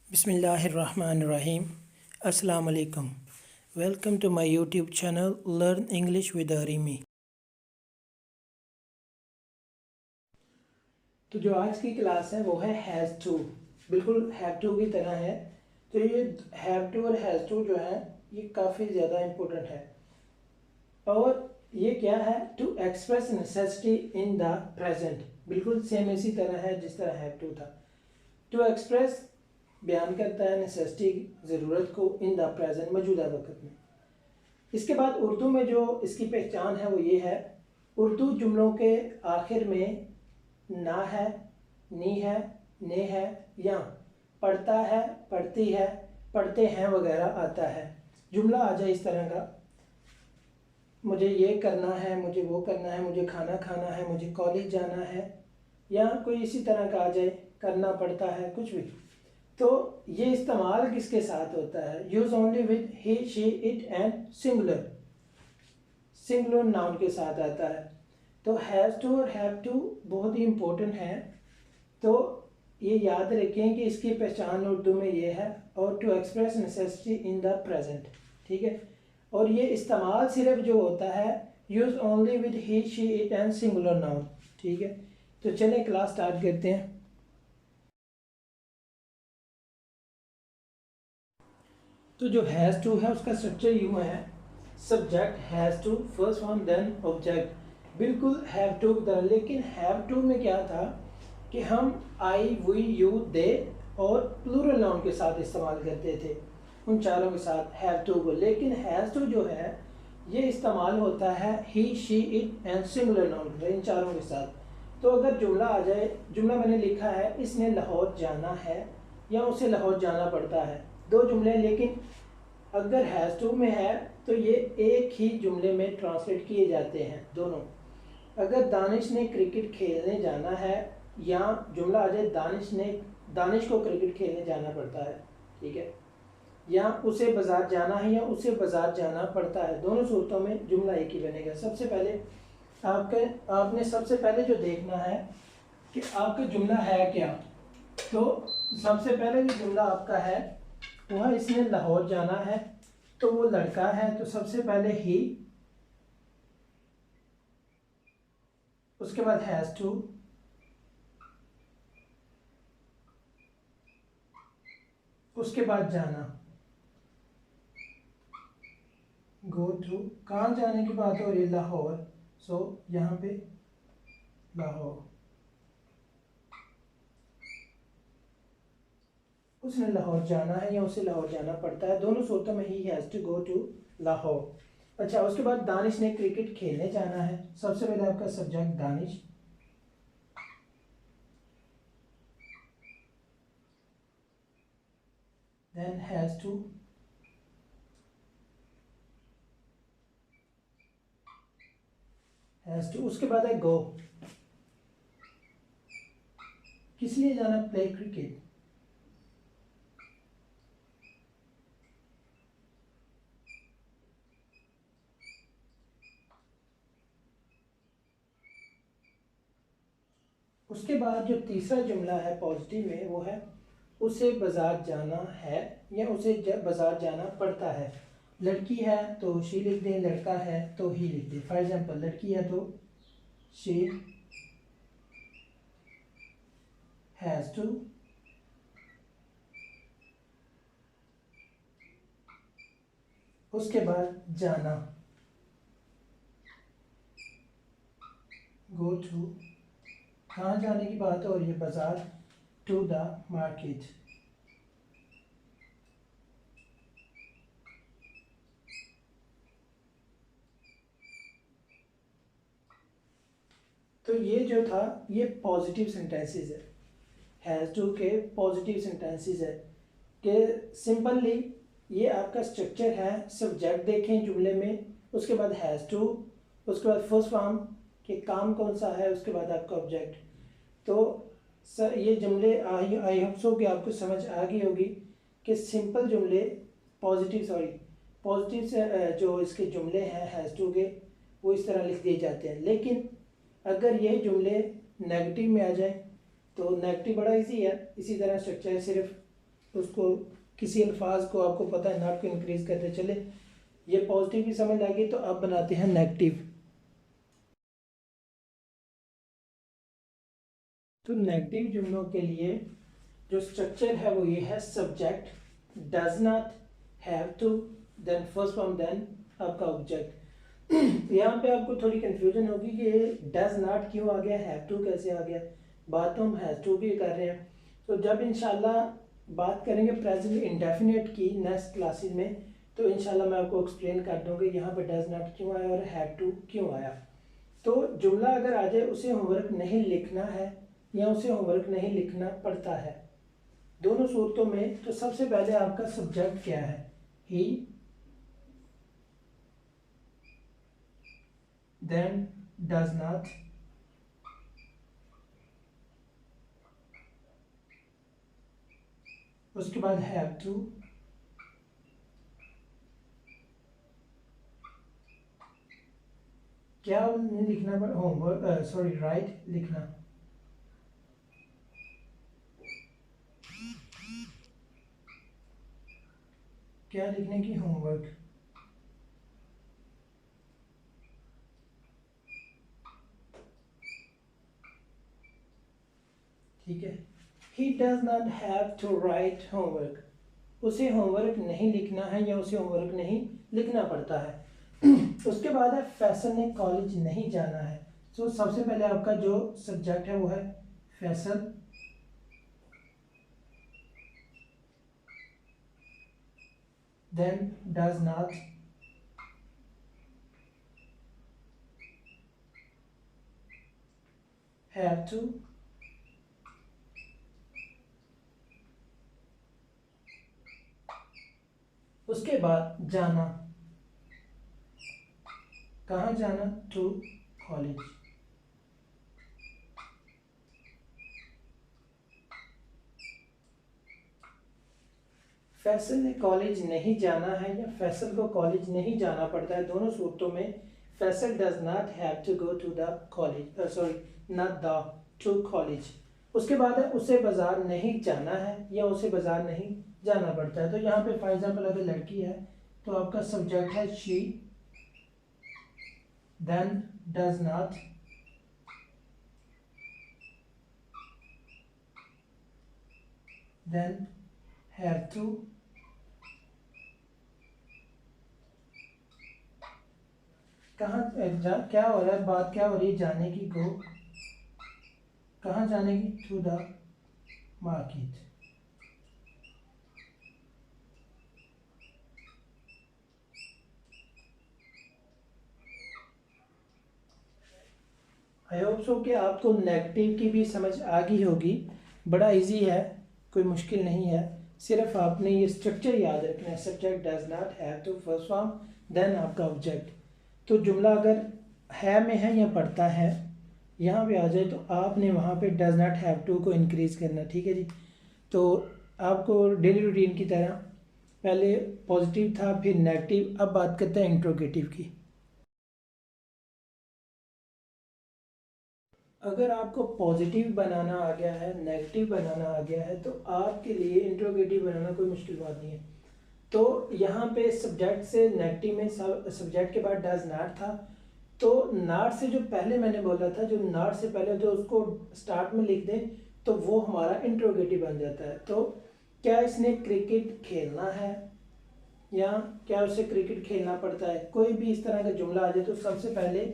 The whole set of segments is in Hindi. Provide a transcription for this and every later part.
Bismillahirrahmanirrahim. Assalamu alaikum. Welcome to my YouTube channel Learn English with Arimi. तो जो आज की क्लास है वो है हैज़ टू, बिल्कुल हैव टू की तरह है। तो ये हैव टू और हैज़ टू जो है ये काफ़ी ज़्यादा इम्पोर्टेंट है। और ये क्या है? To express necessity in the present, बिल्कुल सेम इसी तरह है जिस तरह हैव टू था। टू एक्सप्रेस बयान करता है नेसेसिटी, ज़रूरत को, इन द प्रेजेंट, मौजूदा वक्त में। इसके बाद उर्दू में जो इसकी पहचान है वो ये है, उर्दू जुमलों के आखिर में ना है, नी है, ने है या पढ़ता है, पढ़ती है, पढ़ते हैं वगैरह आता है। जुमला आ जाए इस तरह का, मुझे ये करना है, मुझे वो करना है, मुझे खाना खाना है, मुझे कॉलेज जाना है, या कोई इसी तरह का आ जाए, करना पड़ता है, कुछ भी। तो ये इस्तेमाल किसके साथ होता है? Use only with he, she, it and singular, singular noun के साथ आता है। तो हैज़ टू और हैव टू बहुत ही इम्पोर्टेंट है। तो ये याद रखें कि इसकी पहचान उर्दू में ये है, और to express necessity in the present, ठीक है। और ये इस्तेमाल सिर्फ जो होता है use only with he, she, it and singular noun, ठीक है। तो चलें क्लास स्टार्ट करते हैं। तो जो हैज़ टू है उसका स्ट्रक्चर यूँ है, subject has to, first form, then object, बिल्कुल हैव टू की तरह। लेकिन हैव टू में क्या था कि हम आई, वी, यू, दे और प्लूरल नाउन के साथ इस्तेमाल करते थे, उन चारों के साथ हैव टू को। लेकिन हैज़ टू जो है ये इस्तेमाल होता है he, she, it and singular noun, इन चारों के साथ। तो अगर जुमला आ जाए, जुमला मैंने लिखा है इसने लाहौर जाना है या उसे लाहौर जाना पड़ता है, दो जुमले। लेकिन अगर हैज़ टू में है तो ये एक ही जुमले में ट्रांसलेट किए जाते हैं दोनों। अगर दानिश ने क्रिकेट खेलने जाना है, या जुमला आ जाए दानिश को क्रिकेट खेलने जाना पड़ता है, ठीक है, या उसे बाजार जाना है या उसे बाजार जाना पड़ता है, दोनों सूरतों में जुमला एक ही बनेगा। सबसे पहले आपने सबसे पहले जो देखना है कि आपका जुमला है क्या। तो सबसे पहले जो जुमला आपका है वो है इसने लाहौर जाना है, तो वो लड़का है, तो सबसे पहले ही, उसके बाद हैज़ टू, उसके बाद जाना, गो टू, कहाँ जाने की बात हो रही है? लाहौर, सो यहाँ पे लाहौर, उसने लाहौर जाना है या उसे लाहौर जाना पड़ता है, दोनों सूरतों में ही has to go to Lahore. अच्छा, उसके बाद दानिश ने क्रिकेट खेलने जाना है, सबसे पहले आपका subject Danish, then has to, उसके बाद है गो, किस लिए जाना? Play cricket. उसके बाद जो तीसरा जुमला है पॉजिटिव में वो है उसे बाजार जाना है या उसे बाजार जाना पड़ता है। लड़की है तो शी लिख दें, लड़का है तो ही लिख दें। फॉर एग्जांपल लड़की है तो शी हैज़ टू, उसके बाद जाना, गो टू, कहाँ जाने की बात हो रही है? बाजार, टू द मार्केट। तो ये जो था ये पॉजिटिव सेंटेंसेस है, हैज़ टू के पॉजिटिव सेंटेंसेस है कि सिंपली ये आपका स्ट्रक्चर है। सब्जेक्ट देखें जुमले में, उसके बाद हैज़ टू, उसके बाद फर्स्ट फॉर्म कि काम कौन सा है, उसके बाद आपका ऑब्जेक्ट। तो सर ये जुमले आई होप सो कि आपको समझ आ गई होगी कि सिंपल जुमले पॉजिटिव से जो इसके जुमले हैं हैज़ टू के वो इस तरह लिख दिए जाते हैं। लेकिन अगर ये जुमले नेगेटिव में आ जाए तो नेगेटिव बड़ा इजी है, इसी तरह स्ट्रक्चर है, सिर्फ उसको किसी अल्फाज को आपको पता है नॉट को इंक्रीज करते चले, ये पॉजिटिव की समझ आ गई। तो अब बनाते हैं नेगेटिव। तो नेगेटिव जुमलों के लिए जो स्ट्रक्चर है वो ये है, subject does not, have to, then first form, then आपका ऑब्जेक्ट। यहाँ पे आपको थोड़ी कंफ्यूजन होगी कि ये डज नॉट क्यों आ गया, हैव टू कैसे आ गया। बात तो हम हैज टू भी कर रहे हैं। तो जब इंशाल्लाह बात करेंगे प्रेजेंट इंडेफिनिट की नेक्स्ट क्लासेस में, तो इंशाल्लाह मैं आपको एक्सप्लेन कर दूंगा यहाँ पे डज नॉट क्यों आया और हैव टू क्यों आया। तो जुमला अगर आ जाए उसे होमवर्क नहीं लिखना है या उसे होमवर्क नहीं लिखना पड़ता है, दोनों सूरतों में। तो सबसे पहले आपका सब्जेक्ट क्या है, ही, देन डज नॉट, उसके बाद हैव टू, क्या नहीं लिखना, होमवर्क सॉरी राइट लिखना, क्या लिखने की, होमवर्क। ठीक है, he does not have to write homework, उसे होमवर्क नहीं लिखना है या उसे होमवर्क नहीं लिखना पड़ता है। उसके बाद है फैसल ने कॉलेज नहीं जाना है। तो सबसे पहले आपका जो सब्जेक्ट है वो है Faisal, then does not, have to, उसके बाद जाना, कहाँ जाना, टू कॉलेज। फैसल ने कॉलेज नहीं जाना है या फैसल को कॉलेज नहीं जाना पड़ता है, दोनों सूरतों में Faisal does not have to go to the college, sorry not the, to college. उसके बाद है उसे बाजार नहीं जाना है या उसे बाजार नहीं जाना पड़ता है। तो यहाँ पे फॉर एग्जाम्पल अगर लड़की है तो आपका सब्जेक्ट है she, then does not, then have to, कहाँ क्या हो रहा है, बात क्या हो रही है, जाने की, गो, कहाँ जाने की, to the market. I hope so कि आपको नेगेटिव की भी समझ आ गई होगी। बड़ा इजी है, कोई मुश्किल नहीं है, सिर्फ आपने ये स्ट्रक्चर याद रखना है, subject does not have to first form, then आपका ऑब्जेक्ट। तो जुमला अगर है में है या पढ़ता है यहाँ पे आ जाए तो आपने वहाँ पे डज नॉट हैव टू को इंक्रीज करना। ठीक है जी। तो आपको डेली रूटीन की तरह पहले पॉजिटिव था फिर नेगेटिव, अब बात करते हैं इंट्रोगेटिव की। अगर आपको पॉजिटिव बनाना आ गया है, नेगेटिव बनाना आ गया है, तो आपके लिए इंट्रोगेटिव बनाना कोई मुश्किल बात नहीं है। तो यहाँ पे सब्जेक्ट से नेगेटिव में सब्जेक्ट के बाद डज नॉट था, तो नॉट से जो पहले मैंने बोला था, जो नॉट से पहले जो उसको स्टार्ट में लिख दें तो वो हमारा इंट्रोगेटिव बन जाता है। तो क्या इसने क्रिकेट खेलना है या क्या उसे क्रिकेट खेलना पड़ता है, कोई भी इस तरह का जुमला आ जाए तो सबसे पहले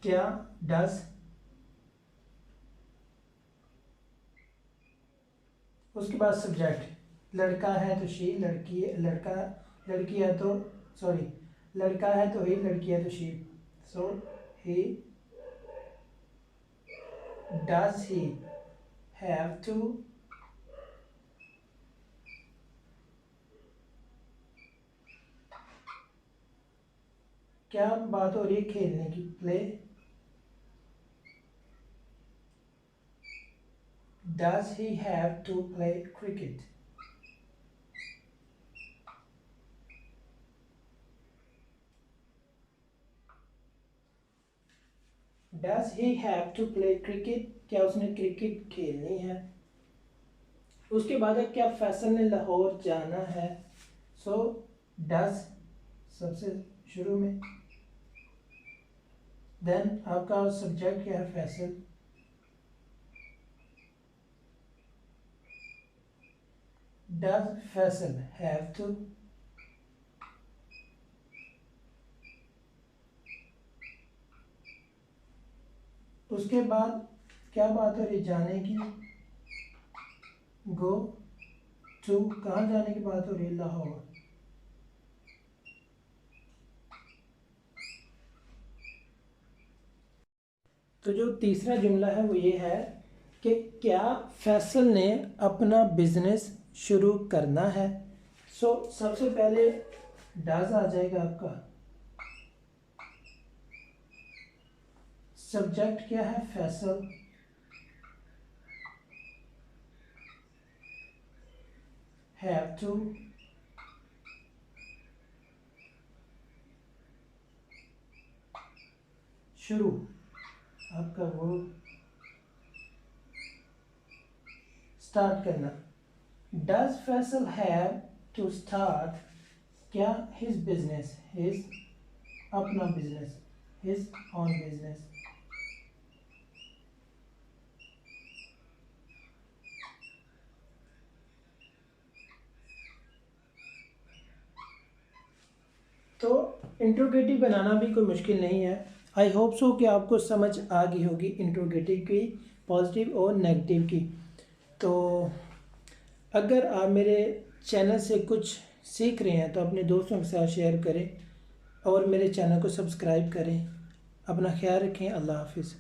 क्या, डज, उसके बाद सब्जेक्ट, लड़का है तो शी, लड़की लड़का, लड़की है तो, सॉरी लड़का है तो ही, लड़की है तो she. So he, does he have to, क्या बात हो रही है खेलने की, play, does he have to play cricket. Does he have to play cricket, क्या उसने क्रिकेट खेलनी है। उसके बाद है क्या फैसल ने लाहौर जाना है। सो डज सबसे शुरू में, देन आपका सब्जेक्ट क्या है Faisal, does Faisal have to, उसके बाद क्या बात हो रही जाने की, गो टू, कहाँ जाने की बात हो रही है, लाहौर। तो जो तीसरा जुमला है वो ये है कि क्या फैसल ने अपना बिजनेस शुरू करना है। सो सबसे पहले डज आ जाएगा आपका, सब्जेक्ट क्या है फैसल, हैव टू, शुरू आपका वर्ब, स्टार्ट करना। Does Faisal have to start क्या हिज बिजनेस, हिज अपना बिजनेस, हिज ऑन बिजनेस। तो इंट्रोगेटिव बनाना भी कोई मुश्किल नहीं है। आई होप सो कि आपको समझ आ गई होगी इंट्रोगेटिव की, पॉजिटिव और नेगेटिव की। तो अगर आप मेरे चैनल से कुछ सीख रहे हैं तो अपने दोस्तों के साथ शेयर करें और मेरे चैनल को सब्सक्राइब करें। अपना ख्याल रखें। अल्लाह हाफिज़।